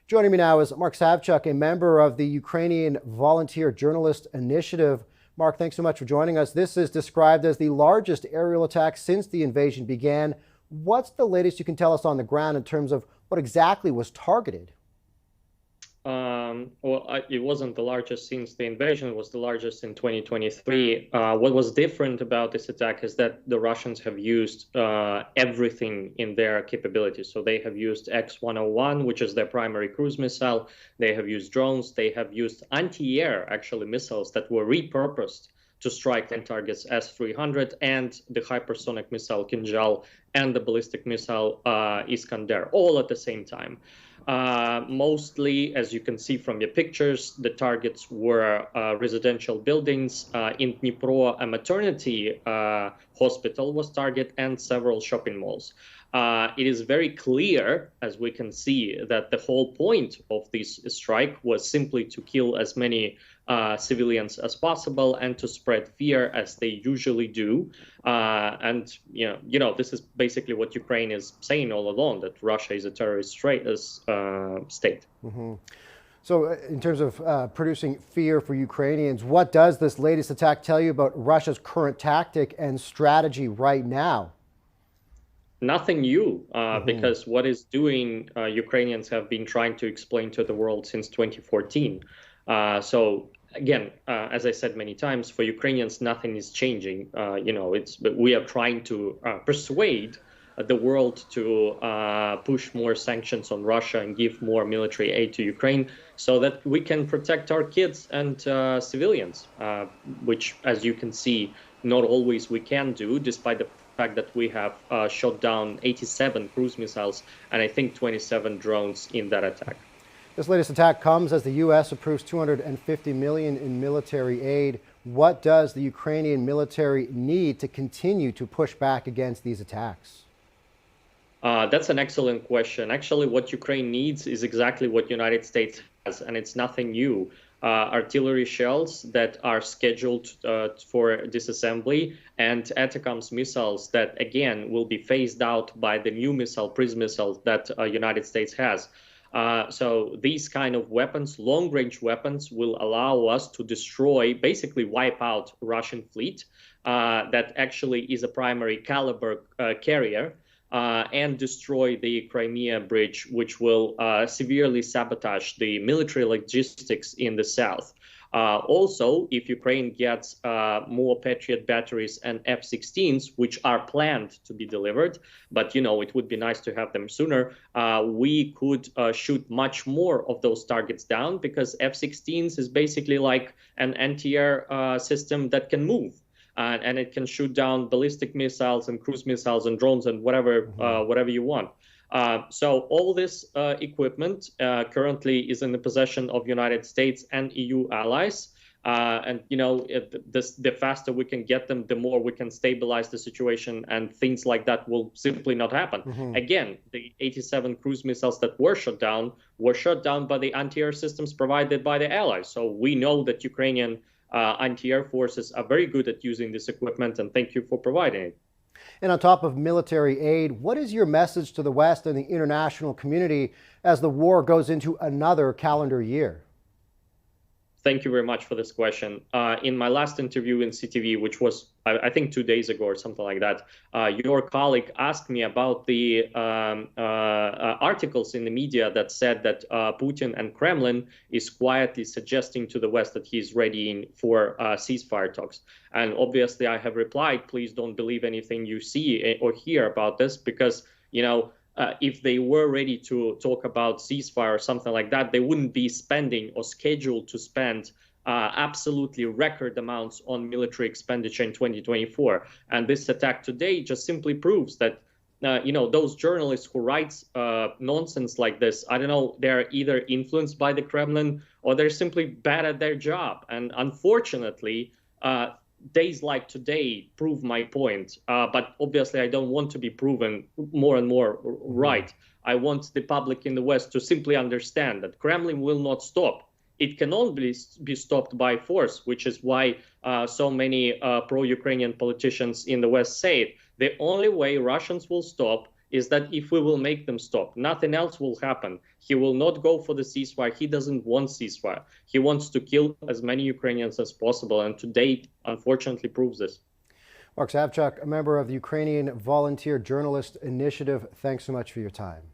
Joining me now is Mark Savchuk, a member of the Ukrainian Volunteer Journalist Initiative. Mark, thanks so much for joining us. This is described as the largest aerial attack since the invasion began. What's the latest you can tell us on the ground in terms of what exactly was targeted? It wasn't the largest since the invasion. It was the largest in 2023. What was different about this attack is that the Russians have used everything in their capabilities. So they have used X-101, which is their primary cruise missile. They have used drones. They have used anti-air, actually, missiles that were repurposed to strike on targets S-300 and the hypersonic missile Kinjal and the ballistic missile Iskander, all at the same time. Mostly, as you can see from your pictures, the targets were residential buildings. In Dnipro, a maternity hospital was targeted and several shopping malls. It is very clear, as we can see, that the whole point of this strike was simply to kill as many civilians as possible and to spread fear as they usually do. And this is basically what Ukraine is saying all along, that Russia is a terrorist state. Mm-hmm. So in terms of producing fear for Ukrainians, what does this latest attack tell you about Russia's current tactic and strategy right now? Nothing new, because what is doing, Ukrainians have been trying to explain to the world since 2014. So again, as I said many times, for Ukrainians, nothing is changing. We are trying to persuade the world to push more sanctions on Russia and give more military aid to Ukraine so that we can protect our kids and civilians, which, as you can see, not always we can do, despite the fact that we have shot down 87 cruise missiles and I think 27 drones in that attack. This latest attack comes as the U.S. approves $250 million in military aid. What does the Ukrainian military need to continue to push back against these attacks? That's an excellent question. Actually, what Ukraine needs is exactly what the United States has, and it's nothing new. Artillery shells that are scheduled for disassembly and ATACMS missiles that, again, will be phased out by the new missile, PRISM missiles that United States has. So these kind of weapons, long-range weapons, will allow us to destroy, basically wipe out Russian fleet that actually is a primary caliber carrier, and destroy the Crimea bridge, which will severely sabotage the military logistics in the south. Also, if Ukraine gets more Patriot batteries and F-16s, which are planned to be delivered, but it would be nice to have them sooner, we could shoot much more of those targets down, because F-16s is basically like an anti-air system that can move. And it can shoot down ballistic missiles and cruise missiles and drones and whatever you want. So all this equipment currently is in the possession of United States and EU allies. And the faster we can get them, the more we can stabilize the situation, and things like that will simply not happen. Again, the 87 cruise missiles that were shot down by the anti-air systems provided by the allies. So we know that Ukrainian anti-air forces are very good at using this equipment, and thank you for providing it. And on top of military aid, what is your message to the West and the international community as the war goes into another calendar year? Thank you very much for this question. In my last interview in CTV, which was, I think, 2 days ago or something like that, your colleague asked me about the articles in the media that said that Putin and Kremlin is quietly suggesting to the West that he's ready for ceasefire talks. And obviously, I have replied, please don't believe anything you see or hear about this, because, if they were ready to talk about ceasefire or something like that, they wouldn't be spending or scheduled to spend absolutely record amounts on military expenditure in 2024. And this attack today just simply proves that, those journalists who write nonsense like this, I don't know, they're either influenced by the Kremlin or they're simply bad at their job. And unfortunately, days like today prove my point, but obviously I don't want to be proven more and more right. I want the public in the West to simply understand that Kremlin will not stop. It can only be stopped by force, which is why so many pro-Ukrainian politicians in the West say it. The only way Russians will stop is that if we will make them stop, nothing else will happen. He will not go for the ceasefire. He doesn't want ceasefire. He wants to kill as many Ukrainians as possible. And to date, unfortunately, proves this. Mark Savchuk, a member of the Ukrainian Volunteer Journalist Initiative, thanks so much for your time.